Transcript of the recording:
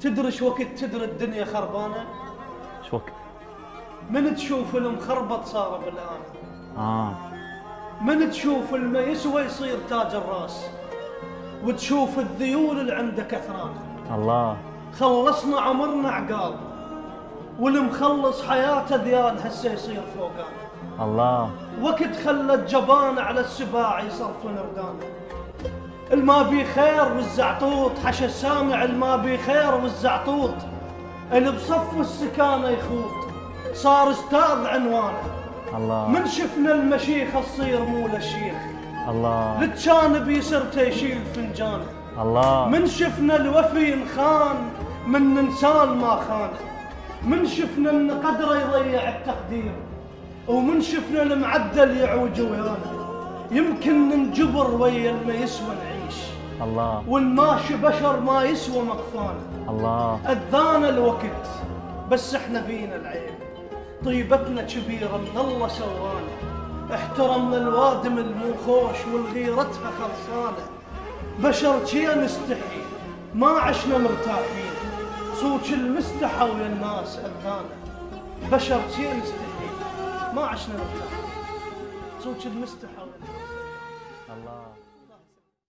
تدري شو وقت تدري الدنيا خربانة؟ شو وقت؟ من تشوف المخربط صار بالآن. من تشوف الما يسوى يصير تاج الراس، وتشوف الذيول اللي عنده كثران. الله. خلصنا عمرنا عقال، والمخلص حياته ذيال هسه يصير فوقان. الله. وقت خلت جبان على السباع يصرف نردان. الما بي خير والزعطوط حش السامع، الما بي خير والزعطوط اللي بصف السكانة يخوط، صار استاذ عنوانه. الله. من شفنا المشيخ تصير مول الشيخ، الله. للجانب يسرته يشيل فنجانه. الله. من شفنا الوفي انخان من ننسان ما خانه. من شفنا ان قدره يضيع التقدير، ومن شفنا المعدل يعوج ويانا. يمكن ننجبر ويا الما يسوى نعيش، الله. والماشي بشر ما يسوى مقفانا. الله. اذانا الوقت بس احنا بينا العيب، طيبتنا كبيره من الله سوانا. احترمنا الوادم الموخوش والغيرتها خلصانه. بشر شي نستحي ما عشنا مرتاحين، صوت المستحى ويا الناس اذانا. بشر شي نستحي ما عشنا مرتاحين، صوت المستحى